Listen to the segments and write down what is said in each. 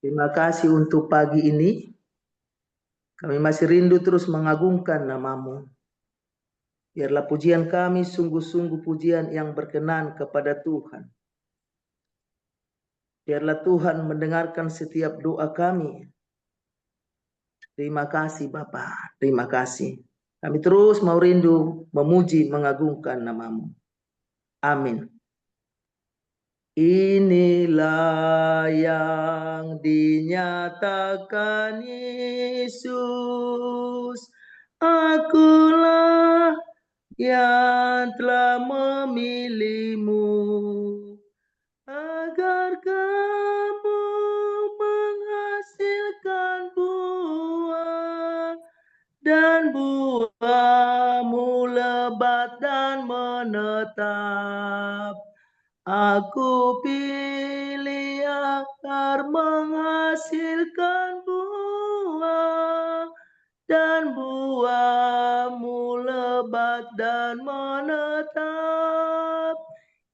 Terima kasih untuk pagi ini. Kami masih rindu terus mengagungkan nama-Mu. Biarlah pujian kami sungguh-sungguh pujian yang berkenan kepada Tuhan. Biarlah Tuhan mendengarkan setiap doa kami. Terima kasih Bapa, terima kasih. Kami terus mau rindu memuji mengagungkan nama-Mu. Amin. Inilah yang dinyatakan Yesus, akulah yang telah memilih-Mu agar kamu menghasilkan buah dan buahmu lebat dan menetap. Aku pilih agar menghasilkan buah dan buahmu lebat dan menetap.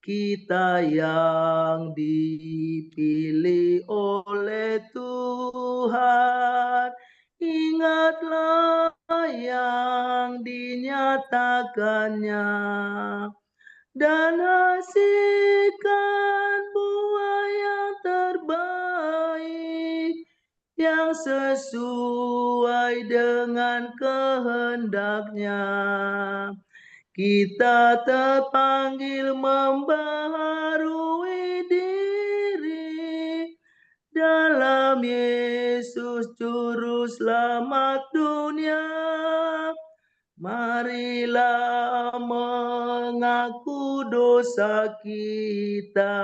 Kita yang dipilih oleh Tuhan, ingatlah yang dinyatakannya dan hasilkan buah yang terbaik yang sesuai dengan kehendaknya. Kita terpanggil membaharui diri dalam Yesus Juru Selamat dunia. Marilah mengaku dosa kita,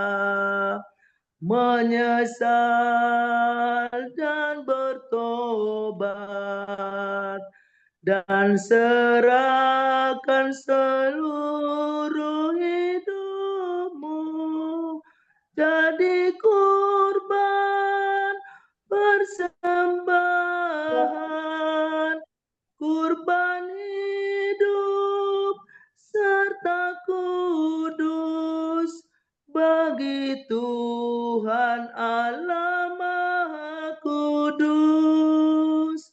menyesal dan bertobat, dan serahkan seluruh hidupmu jadi kurban persembahan, kurban hidup serta kudus bagi Tuhan Allah Maha Kudus.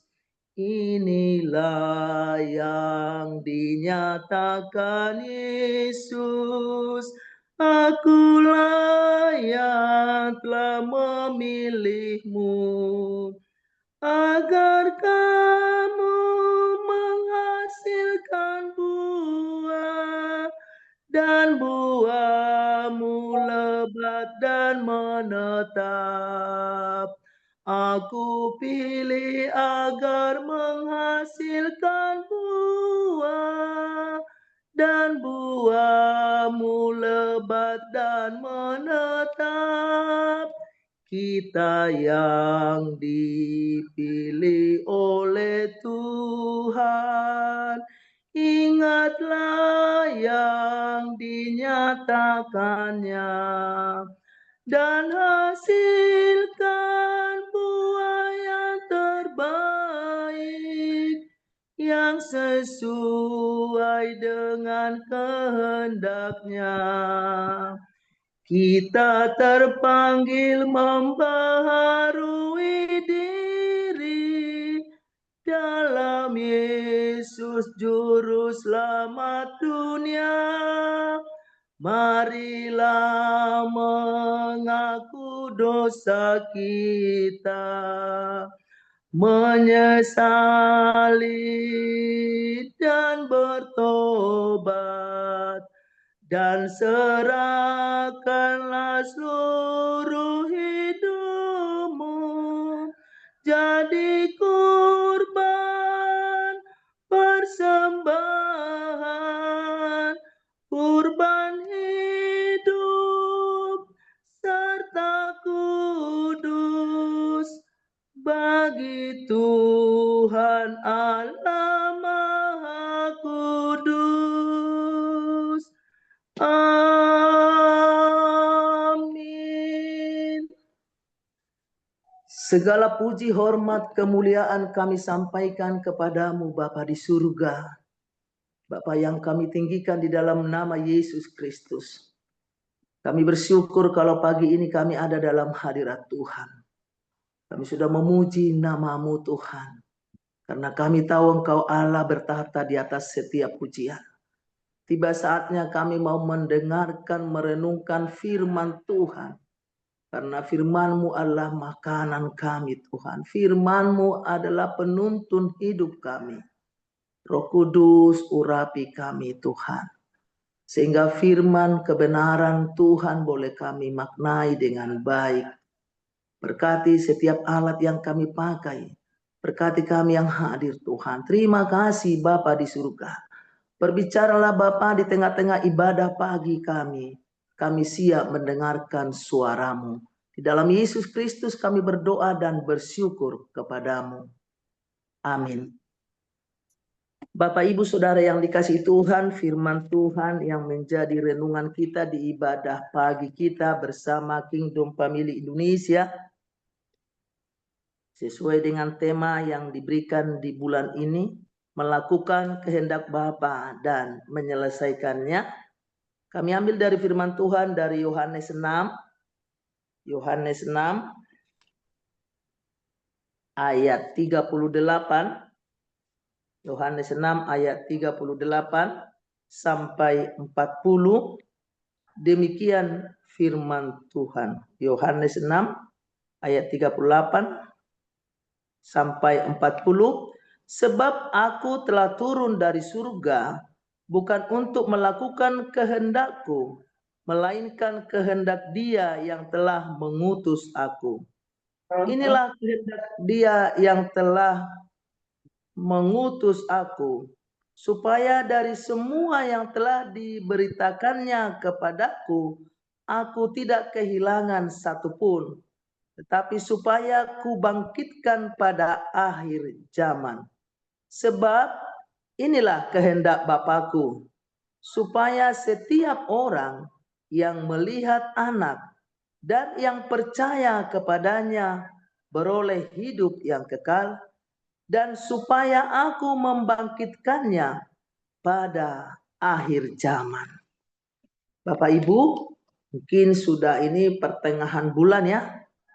Inilah yang dinyatakan Yesus, akulah yang telah memilih-Mu agar kamu menghasilkan buah dan buahmu lebat dan menetap. Aku pilih agar menghasilkan buah dan buahmu lebat dan menetap. Kita yang dipilih oleh Tuhan, ingatlah yang dinyatakannya dan hasilkan buah yang terbaik yang sesuai dengan kehendaknya. Kita terpanggil membaharui diri dalam Yesus Juru Selamat dunia. Marilah mengaku dosa kita, menyesali dan bertobat, dan serahkanlah seluruh hidupmu jadi kurban persembahan, kurban hidup serta kudus bagi Tuhan Allah Maha Kudus. Amin. Segala puji, hormat, kemuliaan kami sampaikan kepadamu Bapa di surga. Bapa yang kami tinggikan di dalam nama Yesus Kristus. Kami bersyukur kalau pagi ini kami ada dalam hadirat Tuhan. Kami sudah memuji nama-Mu Tuhan. Karena kami tahu Engkau Allah bertahta di atas setiap pujian. Tiba saatnya kami mau mendengarkan, merenungkan firman Tuhan. Karena firman-Mu adalah makanan kami Tuhan. Firman-Mu adalah penuntun hidup kami. Roh Kudus urapi kami Tuhan. Sehingga firman kebenaran Tuhan boleh kami maknai dengan baik. Berkati setiap alat yang kami pakai. Berkati kami yang hadir Tuhan. Terima kasih Bapa di surga. Berbicaralah Bapa di tengah-tengah ibadah pagi kami. Kami siap mendengarkan suara-Mu. Di dalam Yesus Kristus kami berdoa dan bersyukur kepadamu. Amin. Bapak Ibu Saudara yang dikasihi Tuhan, firman Tuhan yang menjadi renungan kita di ibadah pagi kita bersama Kingdom Family Indonesia. Sesuai dengan tema yang diberikan di bulan ini, melakukan kehendak Bapa dan menyelesaikannya. Kami ambil dari firman Tuhan dari Yohanes 6. Yohanes 6 ayat 38. Yohanes 6 ayat 38 sampai 40. Demikian firman Tuhan. Yohanes 6 ayat 38 sampai 40. Sebab aku telah turun dari surga bukan untuk melakukan kehendakku, melainkan kehendak Dia yang telah mengutus aku. Inilah kehendak Dia yang telah mengutus aku, supaya dari semua yang telah diberitakannya kepadaku, aku tidak kehilangan satupun, tetapi supaya ku bangkitkan pada akhir zaman. Sebab inilah kehendak Bapakku, supaya setiap orang yang melihat Anak dan yang percaya kepadanya beroleh hidup yang kekal, dan supaya aku membangkitkannya pada akhir zaman. Bapak Ibu, mungkin sudah ini pertengahan bulan ya.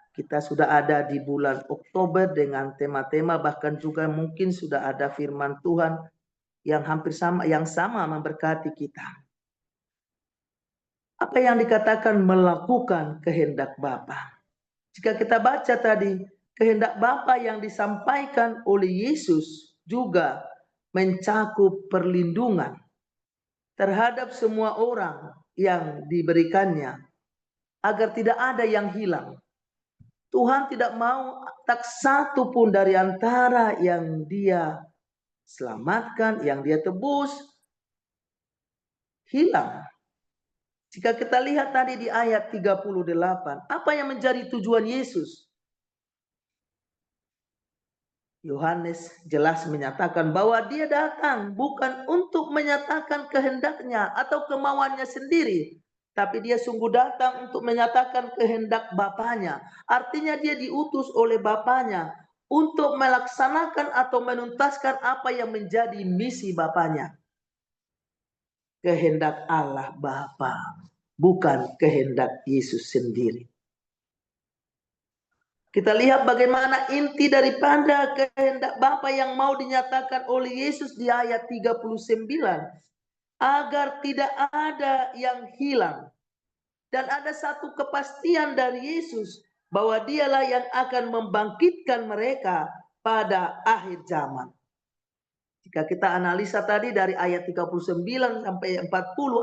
Kita sudah ada di bulan Oktober dengan tema-tema, bahkan juga mungkin sudah ada firman Tuhan yang hampir sama, yang sama memberkati kita. Apa yang dikatakan melakukan kehendak Bapa? Jika kita baca tadi, kehendak Bapa yang disampaikan oleh Yesus juga mencakup perlindungan terhadap semua orang yang diberikannya, agar tidak ada yang hilang. Tuhan tidak mau tak satu pun dari antara yang Dia selamatkan, yang Dia tebus, hilang. Jika kita lihat tadi di ayat 38, apa yang menjadi tujuan Yesus? Yohanes jelas menyatakan bahwa Dia datang bukan untuk menyatakan kehendaknya atau kemauannya sendiri, tapi Dia sungguh datang untuk menyatakan kehendak Bapanya. Artinya Dia diutus oleh Bapanya untuk melaksanakan atau menuntaskan apa yang menjadi misi Bapanya. Kehendak Allah Bapa, bukan kehendak Yesus sendiri. Kita lihat bagaimana inti daripada kehendak Bapa yang mau dinyatakan oleh Yesus di ayat 39. Agar tidak ada yang hilang. Dan ada satu kepastian dari Yesus bahwa Dialah yang akan membangkitkan mereka pada akhir zaman. Jika kita analisa tadi dari ayat 39 sampai 40,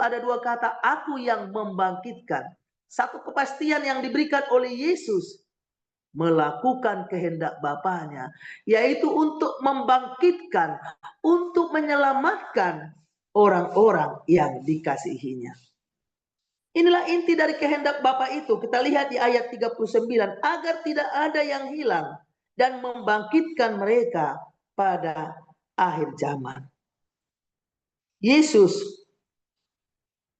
ada dua kata, aku yang membangkitkan. Satu kepastian yang diberikan oleh Yesus melakukan kehendak Bapanya, yaitu untuk membangkitkan, untuk menyelamatkan orang-orang yang dikasihinya. Inilah inti dari kehendak Bapa itu. Kita lihat di ayat 39, agar tidak ada yang hilang dan membangkitkan mereka pada akhir zaman. Yesus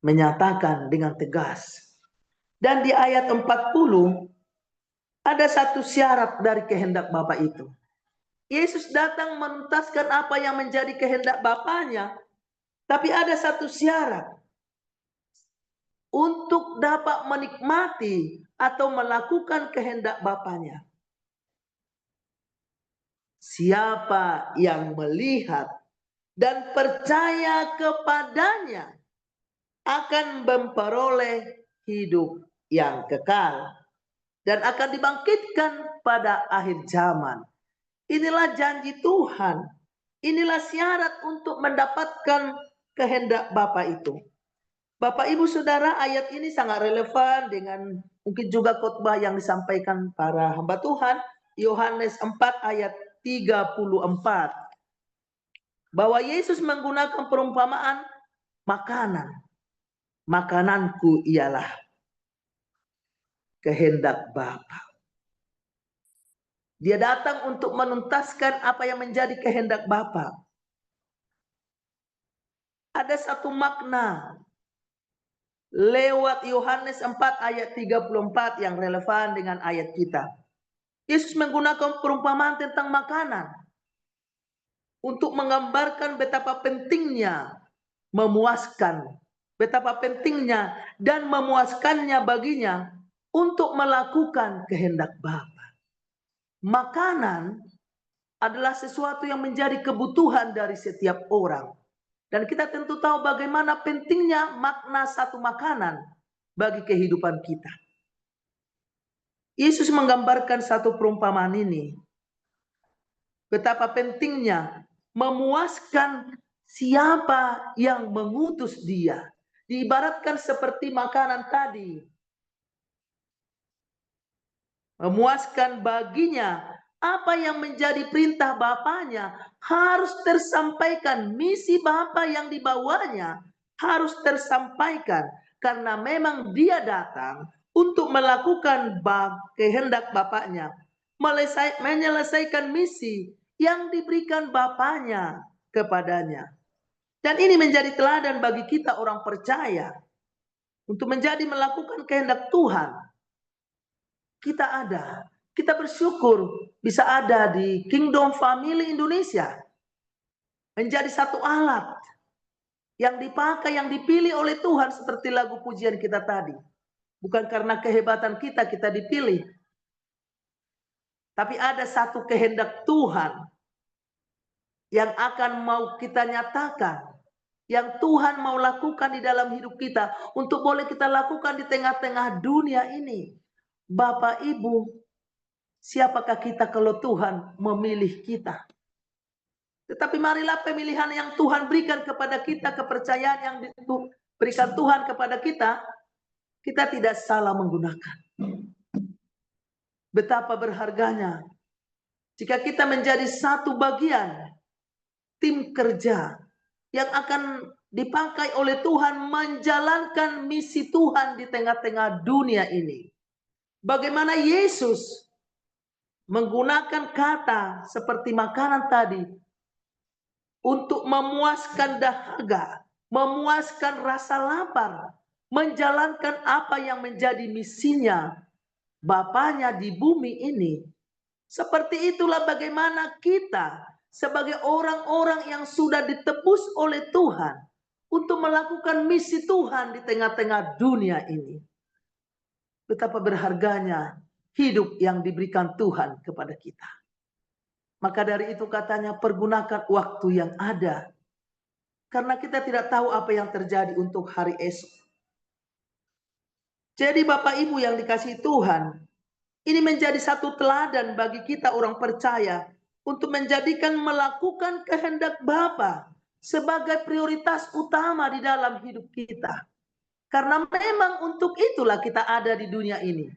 menyatakan dengan tegas. Dan di ayat 40 ada satu syarat dari kehendak Bapa itu. Yesus datang menuntaskan apa yang menjadi kehendak Bapanya, tapi ada satu syarat. untuk dapat menikmati atau melakukan kehendak Bapaknya. Siapa yang melihat dan percaya kepadanya akan memperoleh hidup yang kekal dan akan dibangkitkan pada akhir zaman. Inilah janji Tuhan. Inilah syarat untuk mendapatkan kehendak Bapa itu. Bapak Ibu Saudara, ayat ini sangat relevan dengan mungkin juga khotbah yang disampaikan para hamba Tuhan. Yohanes 4 ayat 34. Bahwa Yesus menggunakan perumpamaan makanan. Makananku ialah kehendak Bapa. Dia datang untuk menuntaskan apa yang menjadi kehendak Bapa. Ada satu makna lewat Yohanes 4 ayat 34 yang relevan dengan ayat kita. Yesus menggunakan perumpamaan tentang makanan untuk menggambarkan betapa pentingnya memuaskan, betapa pentingnya dan memuaskannya baginya untuk melakukan kehendak Bapa. Makanan adalah sesuatu yang menjadi kebutuhan dari setiap orang. Dan kita tentu tahu bagaimana pentingnya makna satu makanan bagi kehidupan kita. Yesus menggambarkan satu perumpamaan ini. Betapa pentingnya memuaskan siapa yang mengutus dia. Diibaratkan seperti makanan tadi. Memuaskan baginya apa yang menjadi perintah Bapaknya harus tersampaikan. Misi Bapa yang dibawanya harus tersampaikan. Karena memang dia datang untuk melakukan kehendak Bapaknya. Menyelesaikan misi yang diberikan Bapaknya kepadanya. Dan ini menjadi teladan bagi kita orang percaya. Untuk menjadi melakukan kehendak Tuhan. Kita bersyukur bisa ada di Kingdom Family Indonesia. Menjadi satu alat yang dipakai, yang dipilih oleh Tuhan seperti lagu pujian kita tadi. Bukan karena kehebatan kita dipilih. Tapi ada satu kehendak Tuhan yang akan mau kita nyatakan. Yang Tuhan mau lakukan di dalam hidup kita. Untuk boleh kita lakukan di tengah-tengah dunia ini. Bapak Ibu, siapakah kita kalau Tuhan memilih kita? Tetapi marilah pemilihan yang Tuhan berikan kepada kita, kepercayaan yang diberikan Tuhan kepada kita, kita tidak salah menggunakan. Betapa berharganya jika kita menjadi satu bagian tim kerja yang akan dipakai oleh Tuhan menjalankan misi Tuhan di tengah-tengah dunia ini. Bagaimana Yesus menggunakan kata seperti makanan tadi untuk memuaskan dahaga, memuaskan rasa lapar, menjalankan apa yang menjadi misinya Bapaknya di bumi ini. Seperti itulah bagaimana kita sebagai orang-orang yang sudah ditebus oleh Tuhan untuk melakukan misi Tuhan di tengah-tengah dunia ini. Betapa berharganya hidup yang diberikan Tuhan kepada kita. Maka dari itu katanya pergunakan waktu yang ada. Karena kita tidak tahu apa yang terjadi untuk hari esok. Jadi Bapak Ibu yang dikasihi Tuhan, ini menjadi satu teladan bagi kita orang percaya untuk menjadikan melakukan kehendak Bapa sebagai prioritas utama di dalam hidup kita. Karena memang untuk itulah kita ada di dunia ini.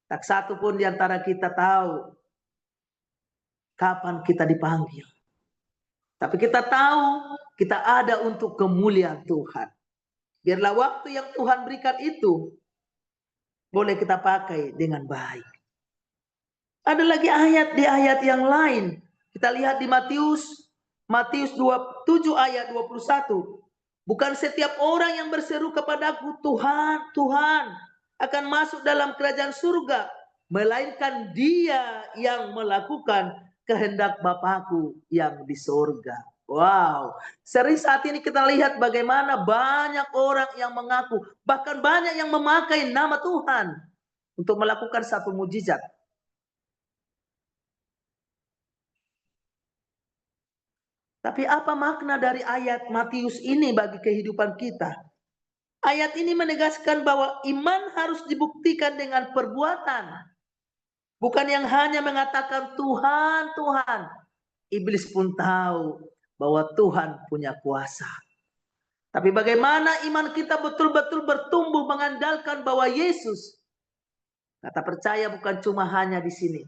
Tak satu pun di antara kita tahu kapan kita dipanggil. Tapi kita tahu kita ada untuk kemuliaan Tuhan. Biarlah waktu yang Tuhan berikan itu boleh kita pakai dengan baik. Ada lagi ayat di ayat yang lain. Kita lihat di Matius 27 ayat 21. Bukan setiap orang yang berseru kepadaku, Tuhan, Tuhan, akan masuk dalam kerajaan surga, melainkan dia yang melakukan kehendak Bapakku yang di surga. Wow, sering saat ini kita lihat bagaimana banyak orang yang mengaku, bahkan banyak yang memakai nama Tuhan untuk melakukan satu mujizat. Tapi apa makna dari ayat Matius ini bagi kehidupan kita? Ayat ini menegaskan bahwa iman harus dibuktikan dengan perbuatan. Bukan yang hanya mengatakan Tuhan, Tuhan. Iblis pun tahu bahwa Tuhan punya kuasa. Tapi bagaimana iman kita betul-betul bertumbuh mengandalkan bahwa Yesus, kata percaya bukan cuma hanya di sini.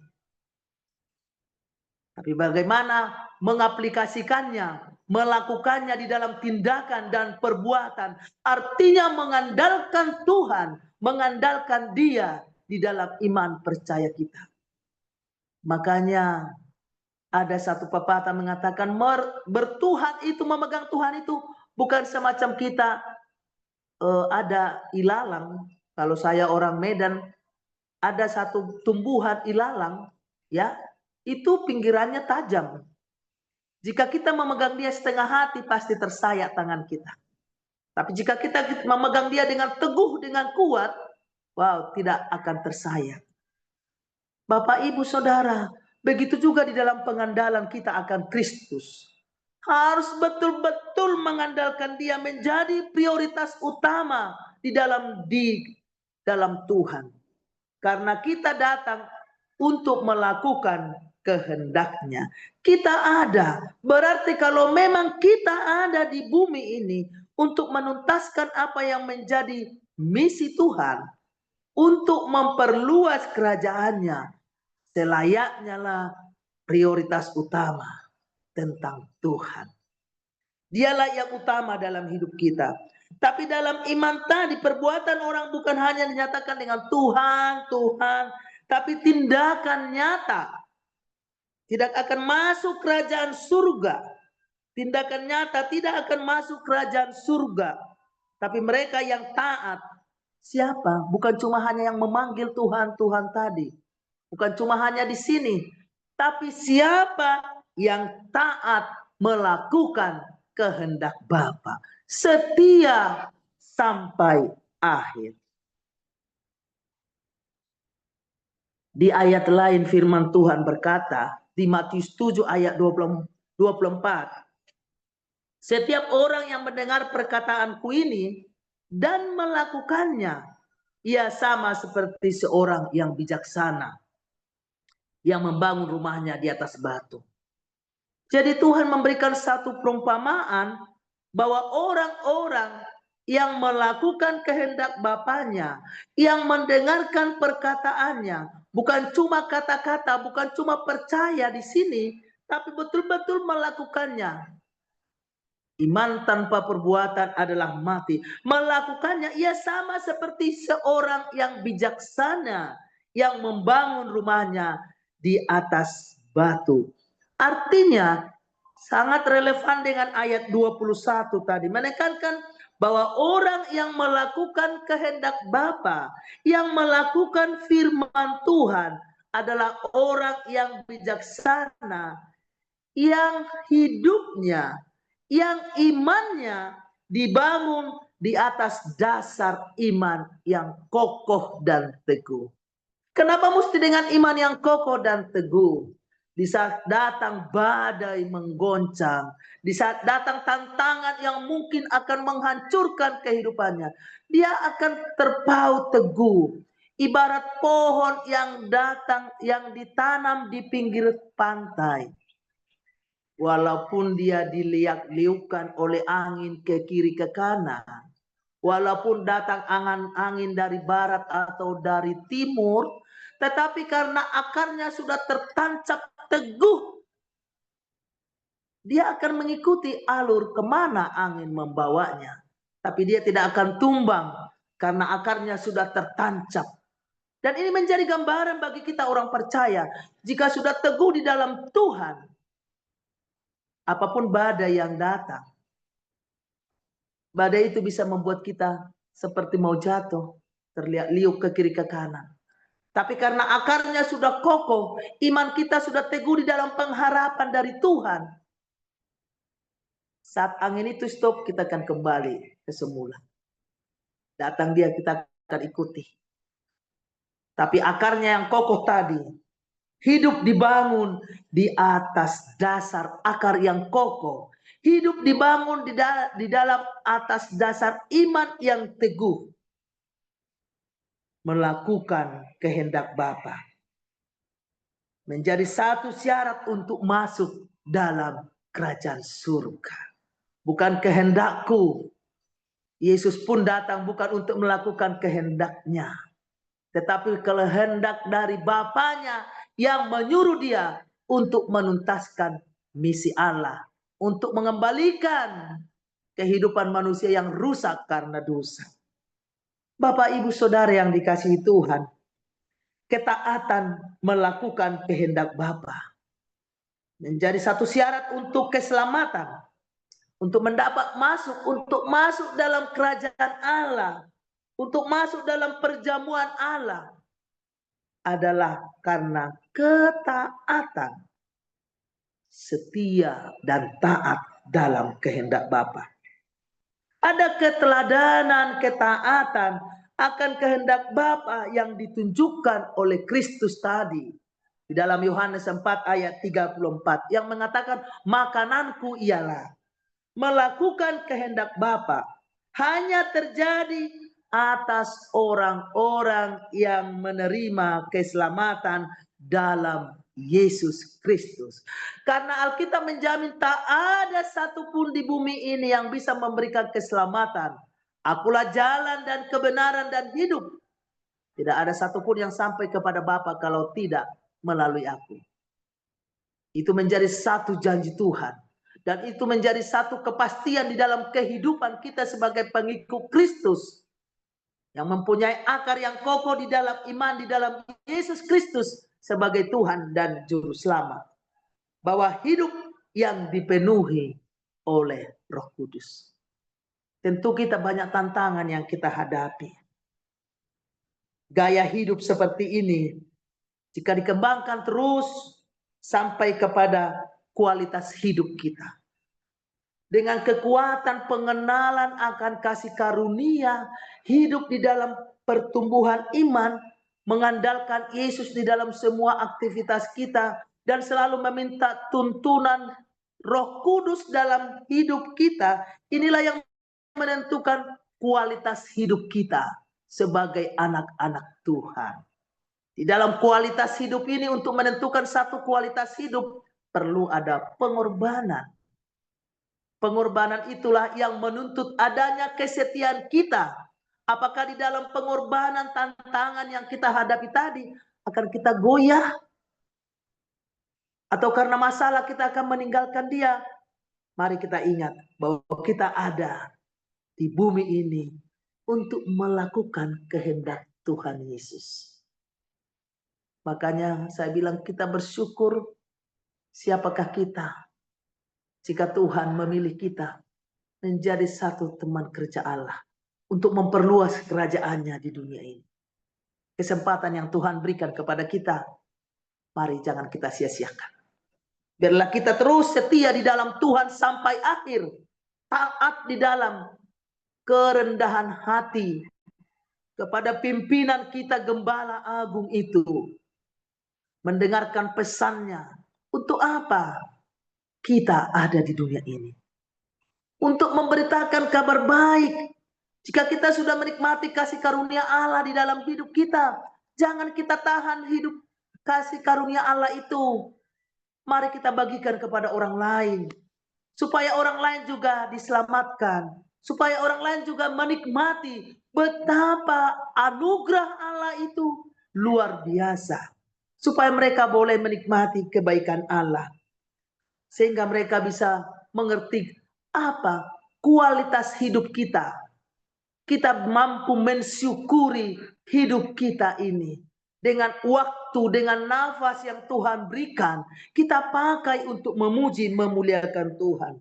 Tapi bagaimana mengaplikasikannya, melakukannya di dalam tindakan dan perbuatan. Artinya mengandalkan Tuhan, mengandalkan Dia di dalam iman percaya kita. Makanya ada satu pepatah mengatakan bertuhan itu, memegang Tuhan itu bukan semacam kita ada ilalang. Kalau saya orang Medan, ada satu tumbuhan ilalang, ya, itu pinggirannya tajam. Jika kita memegang dia setengah hati, pasti tersayat tangan kita. Tapi jika kita memegang dia dengan teguh, dengan kuat, wow, tidak akan tersayat. Bapak, Ibu, Saudara, begitu juga di dalam pengandalan kita akan Kristus. Harus betul-betul mengandalkan dia menjadi prioritas utama di dalam Tuhan. Karena kita datang untuk melakukan kehendaknya. Kita ada, berarti kalau memang kita ada di bumi ini untuk menuntaskan apa yang menjadi misi Tuhan, untuk memperluas kerajaannya, selayaknya lah prioritas utama tentang Tuhan. Dialah yang utama dalam hidup kita. Tapi dalam iman tadi, perbuatan orang bukan hanya dinyatakan dengan Tuhan, Tuhan, tapi tindakan nyata. Tidak akan masuk kerajaan surga. Tindakan nyata tidak akan masuk kerajaan surga. Tapi mereka yang taat, siapa? Bukan cuma hanya yang memanggil Tuhan, Tuhan tadi. Bukan cuma hanya di sini. Tapi siapa yang taat melakukan kehendak Bapa, setia sampai akhir. Di ayat lain firman Tuhan berkata, di Matius 7 ayat 24, setiap orang yang mendengar perkataanku ini dan melakukannya, ia sama seperti seorang yang bijaksana yang membangun rumahnya di atas batu. Jadi Tuhan memberikan satu perumpamaan bahwa orang-orang yang melakukan kehendak Bapaknya, yang mendengarkan perkataannya, bukan cuma kata-kata, bukan cuma percaya di sini, tapi betul-betul melakukannya. Iman tanpa perbuatan adalah mati. Melakukannya ia sama seperti seorang yang bijaksana yang membangun rumahnya di atas batu. Artinya sangat relevan dengan ayat 21 tadi, menekankan bahwa orang yang melakukan kehendak Bapa, yang melakukan firman Tuhan adalah orang yang bijaksana, yang hidupnya, yang imannya dibangun di atas dasar iman yang kokoh dan teguh. Kenapa mesti dengan iman yang kokoh dan teguh? Di saat datang badai menggoncang, di saat datang tantangan yang mungkin akan menghancurkan kehidupannya, dia akan terpaut teguh. Ibarat pohon yang datang, yang ditanam di pinggir pantai. Walaupun dia diliak-liukan oleh angin ke kiri ke kanan, walaupun datang angin dari barat atau dari timur, tetapi karena akarnya sudah tertancap teguh, dia akan mengikuti alur kemana angin membawanya. Tapi dia tidak akan tumbang karena akarnya sudah tertancap. Dan ini menjadi gambaran bagi kita orang percaya. Jika sudah teguh di dalam Tuhan, apapun badai yang datang, badai itu bisa membuat kita seperti mau jatuh, terlihat liuk ke kiri ke kanan. Tapi karena akarnya sudah kokoh, iman kita sudah teguh di dalam pengharapan dari Tuhan, Saat angin itu stop, kita akan kembali ke semula. Datang dia, kita akan ikuti. Tapi akarnya yang kokoh tadi, hidup dibangun di atas dasar akar yang kokoh. Hidup dibangun di dalam atas dasar iman yang teguh. Melakukan kehendak Bapa. Menjadi satu syarat untuk masuk dalam kerajaan surga. Bukan kehendakku. Yesus pun datang bukan untuk melakukan kehendaknya. Tetapi kehendak dari Bapanya yang menyuruh dia untuk menuntaskan misi Allah. Untuk mengembalikan kehidupan manusia yang rusak karena dosa. Bapak, Ibu, Saudara yang dikasihi Tuhan. Ketaatan melakukan kehendak Bapa. Menjadi satu syarat untuk keselamatan. Untuk mendapat masuk, untuk masuk dalam kerajaan Allah. Untuk masuk dalam perjamuan Allah. Adalah karena ketaatan. Setia dan taat dalam kehendak Bapa. Ada keteladanan, ketaatan akan kehendak Bapa yang ditunjukkan oleh Kristus tadi. Di dalam Yohanes 4 ayat 34 yang mengatakan makananku ialah melakukan kehendak Bapa. Hanya terjadi atas orang-orang yang menerima keselamatan dalam Yesus Kristus. Karena Alkitab menjamin tak ada satupun di bumi ini yang bisa memberikan keselamatan. Akulah jalan dan kebenaran dan hidup. Tidak ada satupun yang sampai kepada Bapa kalau tidak melalui aku. Itu menjadi satu janji Tuhan. Dan itu menjadi satu kepastian di dalam kehidupan kita sebagai pengikut Kristus. Yang mempunyai akar yang kokoh di dalam iman, di dalam Yesus Kristus sebagai Tuhan dan Juru Selamat. Bahwa hidup yang dipenuhi oleh Roh Kudus. Tentu kita banyak tantangan yang kita hadapi. Gaya hidup seperti ini, jika dikembangkan terus sampai kepada kualitas hidup kita. Dengan kekuatan pengenalan akan kasih karunia, hidup di dalam pertumbuhan iman, mengandalkan Yesus di dalam semua aktivitas kita, dan selalu meminta tuntunan Roh Kudus dalam hidup kita, inilah yang menentukan kualitas hidup kita sebagai anak-anak Tuhan. Di dalam kualitas hidup ini, untuk menentukan satu kualitas hidup, perlu ada pengorbanan. Pengorbanan itulah yang menuntut adanya kesetiaan kita. Apakah di dalam pengorbanan tantangan yang kita hadapi tadi akan kita goyah? Atau karena masalah kita akan meninggalkan dia? Mari kita ingat bahwa kita ada di bumi ini untuk melakukan kehendak Tuhan Yesus. Makanya saya bilang kita bersyukur siapakah kita jika Tuhan memilih kita menjadi satu teman kerja Allah untuk memperluas kerajaannya di dunia ini. Kesempatan yang Tuhan berikan kepada kita, mari jangan kita sia-siakan. Biarlah kita terus setia di dalam Tuhan sampai akhir, taat di dalam kerendahan hati kepada pimpinan kita Gembala Agung itu. Mendengarkan pesannya. Untuk apa kita ada di dunia ini? Untuk memberitakan kabar baik. Jika kita sudah menikmati kasih karunia Allah di dalam hidup kita, jangan kita tahan hidup kasih karunia Allah itu. Mari kita bagikan kepada orang lain. Supaya orang lain juga diselamatkan. Supaya orang lain juga menikmati betapa anugerah Allah itu luar biasa. Supaya mereka boleh menikmati kebaikan Allah. Sehingga mereka bisa mengerti apa kualitas hidup kita. Kita mampu mensyukuri hidup kita ini. Dengan waktu, dengan nafas yang Tuhan berikan, kita pakai untuk memuji, memuliakan Tuhan.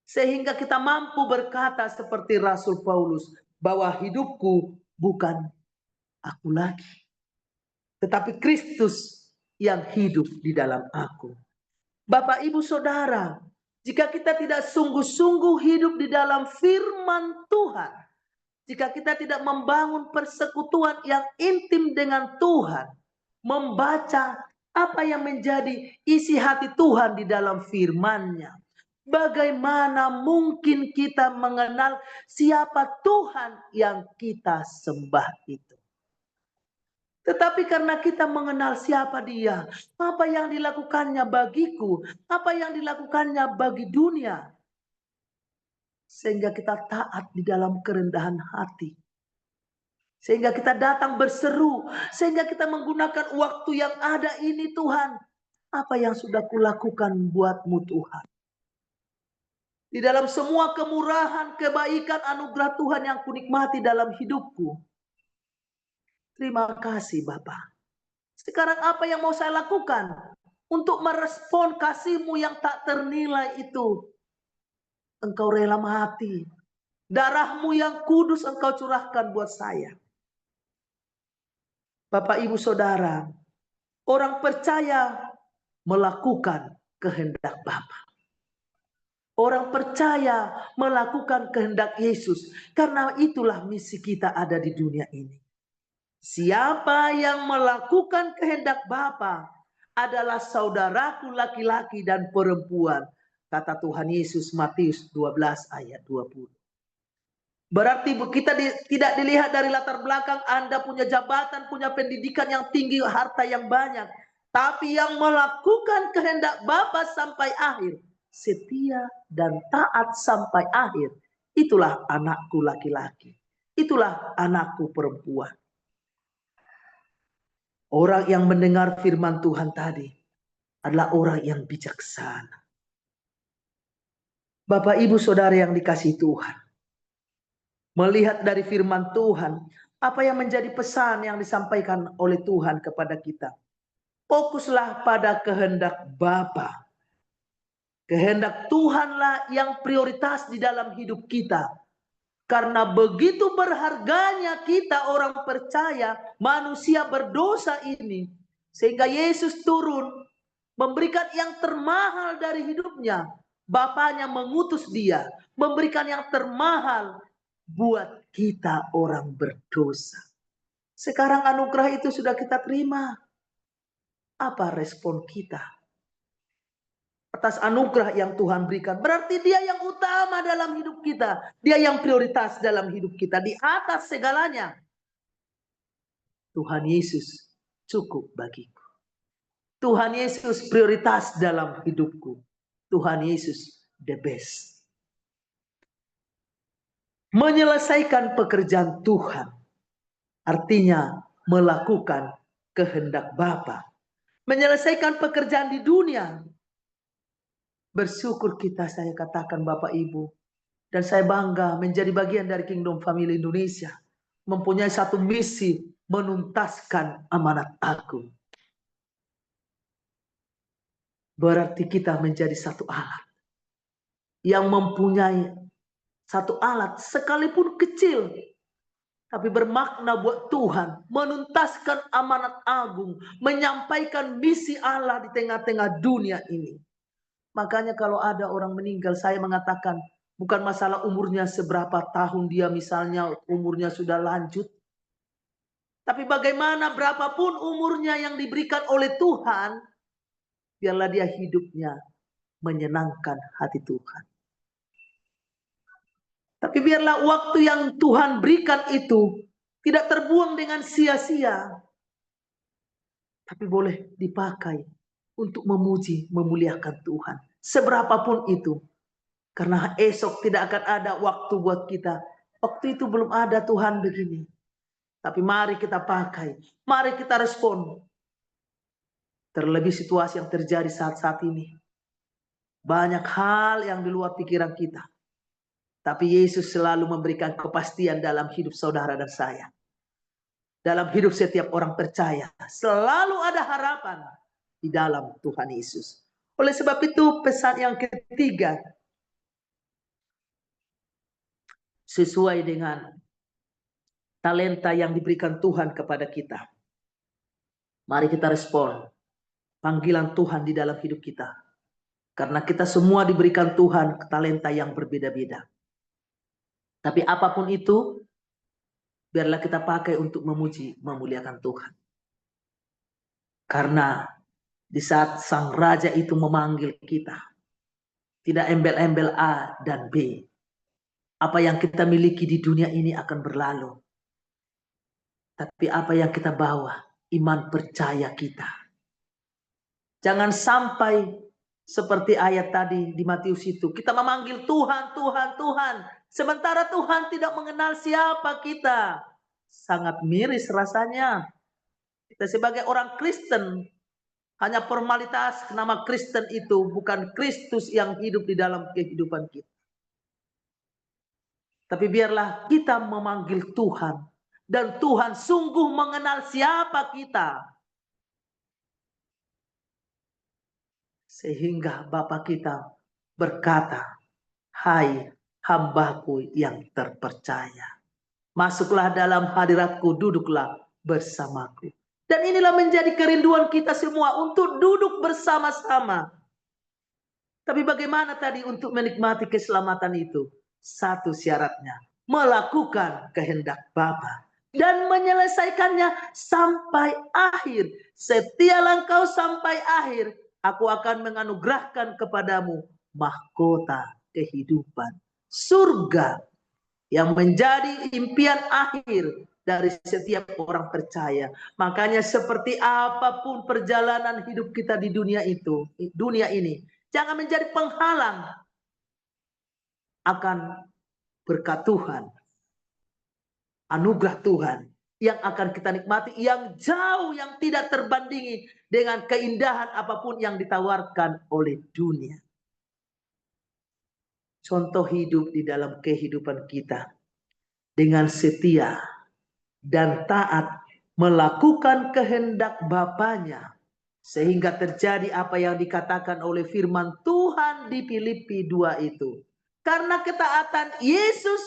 Sehingga kita mampu berkata seperti Rasul Paulus, bahwa hidupku bukan aku lagi, tetapi Kristus yang hidup di dalam aku. Bapak, Ibu, Saudara, jika kita tidak sungguh-sungguh hidup di dalam firman Tuhan, jika kita tidak membangun persekutuan yang intim dengan Tuhan, membaca apa yang menjadi isi hati Tuhan di dalam firman-Nya, bagaimana mungkin kita mengenal siapa Tuhan yang kita sembah itu? Tetapi karena kita mengenal siapa Dia, apa yang dilakukannya bagiku, apa yang dilakukannya bagi dunia, sehingga kita taat di dalam kerendahan hati. Sehingga kita datang berseru, sehingga kita menggunakan waktu yang ada ini, Tuhan, apa yang sudah kulakukan buat-Mu Tuhan. Di dalam semua kemurahan, kebaikan, anugerah Tuhan yang kunikmati dalam hidupku. Terima kasih Bapa. Sekarang apa yang mau saya lakukan untuk merespon kasih-Mu yang tak ternilai itu? Engkau rela mati. Darah-Mu yang kudus Engkau curahkan buat saya. Bapak, Ibu, Saudara, orang percaya melakukan kehendak Bapa. Orang percaya melakukan kehendak Yesus. Karena itulah misi kita ada di dunia ini. Siapa yang melakukan kehendak Bapa adalah saudaraku laki-laki dan perempuan, kata Tuhan Yesus Matius 12 ayat 20. Berarti kita tidak dilihat dari latar belakang Anda punya jabatan, punya pendidikan yang tinggi, harta yang banyak, tapi yang melakukan kehendak Bapa sampai akhir, setia dan taat sampai akhir, itulah anakku laki-laki, itulah anakku perempuan. Orang yang mendengar firman Tuhan tadi adalah orang yang bijaksana. Bapak, Ibu, Saudara yang dikasihi Tuhan, melihat dari firman Tuhan, apa yang menjadi pesan yang disampaikan oleh Tuhan kepada kita? Fokuslah pada kehendak Bapa. Kehendak Tuhanlah yang prioritas di dalam hidup kita. Karena begitu berharganya kita orang percaya, manusia berdosa ini, sehingga Yesus turun memberikan yang termahal dari hidupnya. Bapaknya mengutus Dia memberikan yang termahal buat kita orang berdosa. Sekarang anugerah itu sudah kita terima. Apa respon kita atas anugerah yang Tuhan berikan? Berarti Dia yang utama dalam hidup kita. Dia yang prioritas dalam hidup kita. Di atas segalanya, Tuhan Yesus cukup bagiku. Tuhan Yesus prioritas dalam hidupku. Tuhan Yesus the best. Menyelesaikan pekerjaan Tuhan artinya melakukan kehendak Bapa. Menyelesaikan pekerjaan di dunia. Bersyukur kita, saya katakan Bapak Ibu. Dan saya bangga menjadi bagian dari Kingdom Family Indonesia. Mempunyai satu misi menuntaskan amanat agung. Berarti kita menjadi satu alat. Yang mempunyai satu alat sekalipun kecil. Tapi bermakna buat Tuhan. Menuntaskan amanat agung. Menyampaikan misi Allah di tengah-tengah dunia ini. Makanya kalau ada orang meninggal, saya mengatakan bukan masalah umurnya seberapa tahun dia, misalnya umurnya sudah lanjut. Tapi bagaimana berapapun umurnya yang diberikan oleh Tuhan, biarlah dia hidupnya menyenangkan hati Tuhan. Tapi biarlah waktu yang Tuhan berikan itu tidak terbuang dengan sia-sia. Tapi boleh dipakai untuk memuji, memuliakan Tuhan. Seberapapun itu. Karena esok tidak akan ada waktu buat kita. Waktu itu belum ada Tuhan begini. Tapi mari kita pakai. Mari kita respon. Terlebih situasi yang terjadi saat-saat ini. Banyak hal yang di luar pikiran kita. Tapi Yesus selalu memberikan kepastian dalam hidup saudara dan saya. Dalam hidup setiap orang percaya. Selalu ada harapan di dalam Tuhan Yesus. Oleh sebab itu pesan yang ketiga. Sesuai dengan talenta yang diberikan Tuhan kepada kita. Mari kita respon panggilan Tuhan di dalam hidup kita. Karena kita semua diberikan Tuhan talenta yang berbeda-beda. Tapi apapun itu, biarlah kita pakai untuk memuji, memuliakan Tuhan. Karena di saat Sang Raja itu memanggil kita, tidak embel-embel A dan B. Apa yang kita miliki di dunia ini akan berlalu. Tapi apa yang kita bawa, iman percaya kita. Jangan sampai seperti ayat tadi di Matius itu. Kita memanggil Tuhan, Tuhan, Tuhan. Sementara Tuhan tidak mengenal siapa kita. Sangat miris rasanya. Kita sebagai orang Kristen, hanya formalitas nama Kristen itu, bukan Kristus yang hidup di dalam kehidupan kita. Tapi biarlah kita memanggil Tuhan. Dan Tuhan sungguh mengenal siapa kita. Sehingga Bapa kita berkata, hai hambaku yang terpercaya, masuklah dalam hadiratku, duduklah bersamaku. Dan inilah menjadi kerinduan kita semua untuk duduk bersama-sama. Tapi bagaimana tadi untuk menikmati keselamatan itu? Satu syaratnya, melakukan kehendak Bapa dan menyelesaikannya sampai akhir. Setialah engkau sampai akhir, aku akan menganugerahkan kepadamu mahkota kehidupan, surga yang menjadi impian akhir dari setiap orang percaya. Makanya seperti apapun perjalanan hidup kita di dunia ini, jangan menjadi penghalang akan berkat Tuhan, anugerah Tuhan yang akan kita nikmati, yang jauh, yang tidak terbandingi dengan keindahan apapun yang ditawarkan oleh dunia. Contoh hidup di dalam kehidupan kita dengan setia dan taat melakukan kehendak Bapanya, sehingga terjadi apa yang dikatakan oleh firman Tuhan di Filipi 2 itu. Karena ketaatan Yesus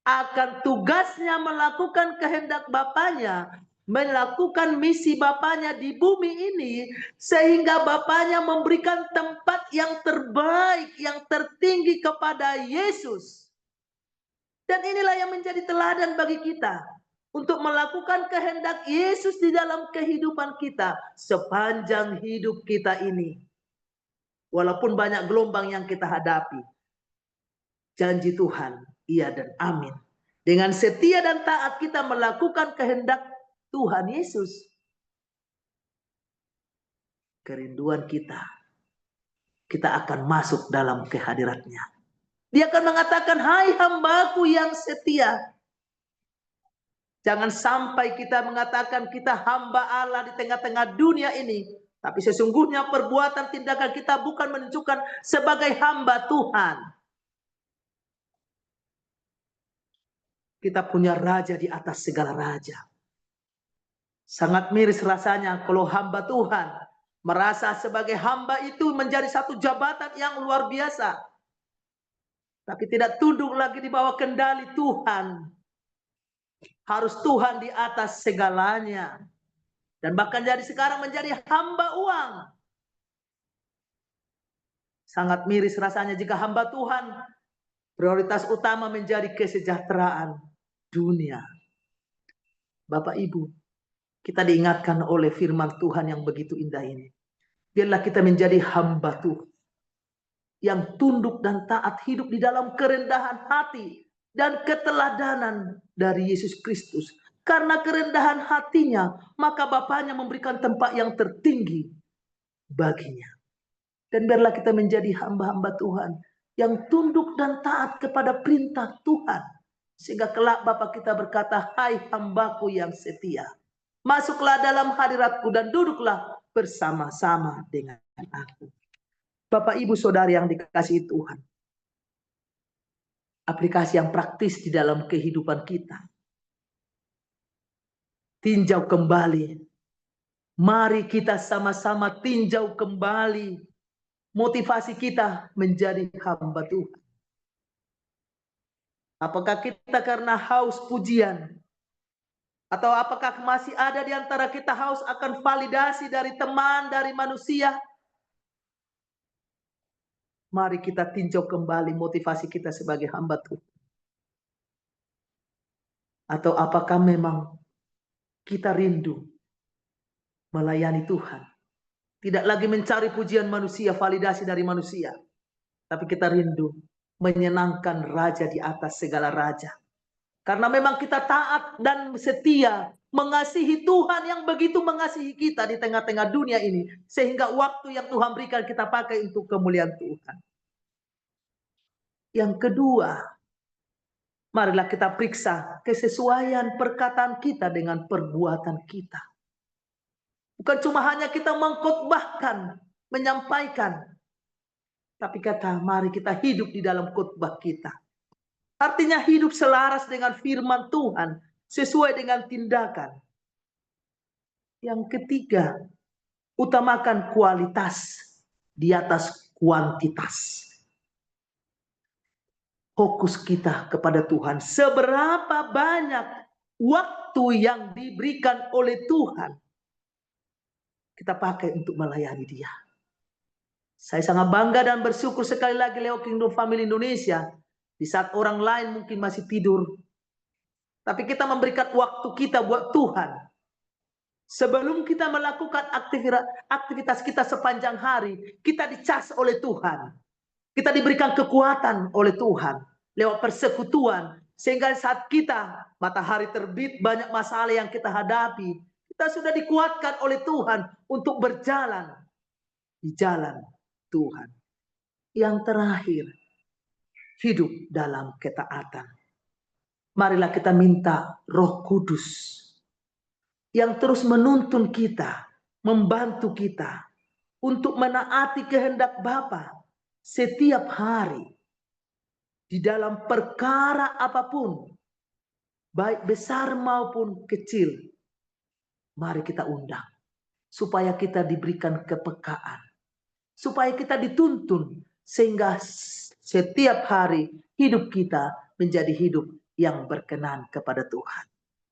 akan tugasnya melakukan kehendak Bapanya, melakukan misi Bapanya di bumi ini, sehingga Bapanya memberikan tempat yang terbaik, yang tertinggi kepada Yesus. Dan inilah yang menjadi teladan bagi kita untuk melakukan kehendak Yesus di dalam kehidupan kita sepanjang hidup kita ini. Walaupun banyak gelombang yang kita hadapi, janji Tuhan, iya dan amin. Dengan setia dan taat kita melakukan kehendak Tuhan Yesus, kerinduan kita akan masuk dalam kehadiratnya. Dia akan mengatakan, hai hambaku yang setia. Jangan sampai kita mengatakan kita hamba Allah di tengah-tengah dunia ini. Tapi sesungguhnya perbuatan tindakan kita bukan menunjukkan sebagai hamba Tuhan. Kita punya raja di atas segala raja. Sangat miris rasanya kalau hamba Tuhan merasa sebagai hamba itu menjadi satu jabatan yang luar biasa. Tapi tidak tunduk lagi di bawah kendali Tuhan. Harus Tuhan di atas segalanya. Dan bahkan jadi sekarang menjadi hamba uang. Sangat miris rasanya jika hamba Tuhan prioritas utama menjadi kesejahteraan dunia. Bapak Ibu, kita diingatkan oleh firman Tuhan yang begitu indah ini. Biarlah kita menjadi hamba Tuhan yang tunduk dan taat, hidup di dalam kerendahan hati dan keteladanan dari Yesus Kristus. Karena kerendahan hatinya, maka Bapaknya memberikan tempat yang tertinggi baginya. Dan biarlah kita menjadi hamba-hamba Tuhan yang tunduk dan taat kepada perintah Tuhan. Sehingga kelak Bapa kita berkata, hai hambaku yang setia, masuklah dalam hadiratku dan duduklah bersama-sama dengan aku. Bapak Ibu Saudari yang dikasihi Tuhan, aplikasi yang praktis di dalam kehidupan kita. Tinjau kembali. Mari kita sama-sama tinjau kembali motivasi kita menjadi hamba Tuhan. Apakah kita karena haus pujian? Atau apakah masih ada di antara kita haus akan validasi dari teman, dari manusia? Mari kita tinjau kembali motivasi kita sebagai hamba Tuhan. Atau apakah memang kita rindu melayani Tuhan? Tidak lagi mencari pujian manusia, validasi dari manusia. Tapi kita rindu menyenangkan Raja di atas segala raja. Karena memang kita taat dan setia mengasihi Tuhan yang begitu mengasihi kita di tengah-tengah dunia ini. Sehingga waktu yang Tuhan berikan kita pakai untuk kemuliaan Tuhan. Yang kedua, marilah kita periksa kesesuaian perkataan kita dengan perbuatan kita. Bukan cuma hanya kita mengkhotbahkan, menyampaikan. Tapi kata, mari kita hidup di dalam khotbah kita. Artinya hidup selaras dengan firman Tuhan. Sesuai dengan tindakan. Yang ketiga, utamakan kualitas di atas kuantitas. Fokus kita kepada Tuhan. Seberapa banyak waktu yang diberikan oleh Tuhan, kita pakai untuk melayani Dia. Saya sangat bangga dan bersyukur sekali lagi lewat Kingdom Family Indonesia. Di saat orang lain mungkin masih tidur. Tapi kita memberikan waktu kita buat Tuhan. Sebelum kita melakukan aktivitas kita sepanjang hari, kita dicas oleh Tuhan. Kita diberikan kekuatan oleh Tuhan lewat persekutuan. Sehingga saat kita matahari terbit, banyak masalah yang kita hadapi. Kita sudah dikuatkan oleh Tuhan untuk berjalan di jalan Tuhan. Yang terakhir, hidup dalam ketaatan. Marilah kita minta Roh Kudus yang terus menuntun kita, membantu kita untuk menaati kehendak Bapa setiap hari di dalam perkara apapun, baik besar maupun kecil. Mari kita undang supaya kita diberikan kepekaan, supaya kita dituntun sehingga setiap hari hidup kita menjadi hidup yang berkenan kepada Tuhan.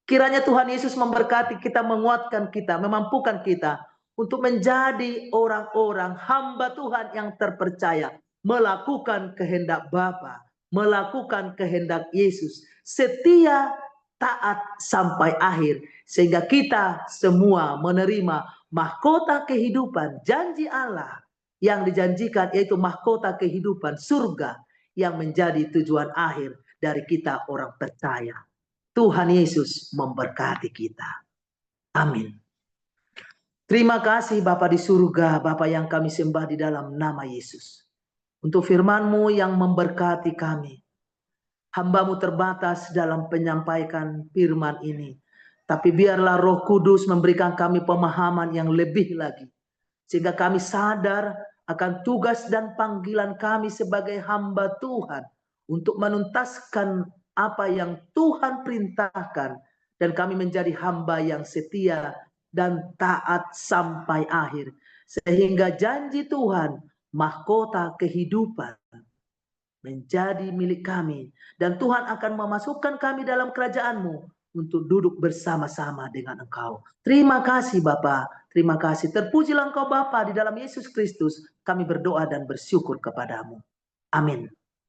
Kiranya Tuhan Yesus memberkati kita, menguatkan kita, memampukan kita untuk menjadi orang-orang hamba Tuhan yang terpercaya, melakukan kehendak Bapa, melakukan kehendak Yesus, setia, taat sampai akhir, sehingga kita semua menerima mahkota kehidupan, janji Allah yang dijanjikan, yaitu mahkota kehidupan surga yang menjadi tujuan akhir dari kita orang percaya. Tuhan Yesus memberkati kita. Amin. Terima kasih Bapa di surga, Bapa yang kami sembah di dalam nama Yesus. Untuk firman-Mu yang memberkati kami. Hamba-Mu terbatas dalam penyampaikan firman ini. Tapi biarlah Roh Kudus memberikan kami pemahaman yang lebih lagi. Sehingga kami sadar akan tugas dan panggilan kami sebagai hamba Tuhan. Untuk menuntaskan apa yang Tuhan perintahkan. Dan kami menjadi hamba yang setia dan taat sampai akhir. Sehingga janji Tuhan, mahkota kehidupan, menjadi milik kami. Dan Tuhan akan memasukkan kami dalam kerajaan-Mu untuk duduk bersama-sama dengan Engkau. Terima kasih Bapa, terima kasih. Terpujilah Engkau Bapa, di dalam Yesus Kristus kami berdoa dan bersyukur kepadamu. Amin.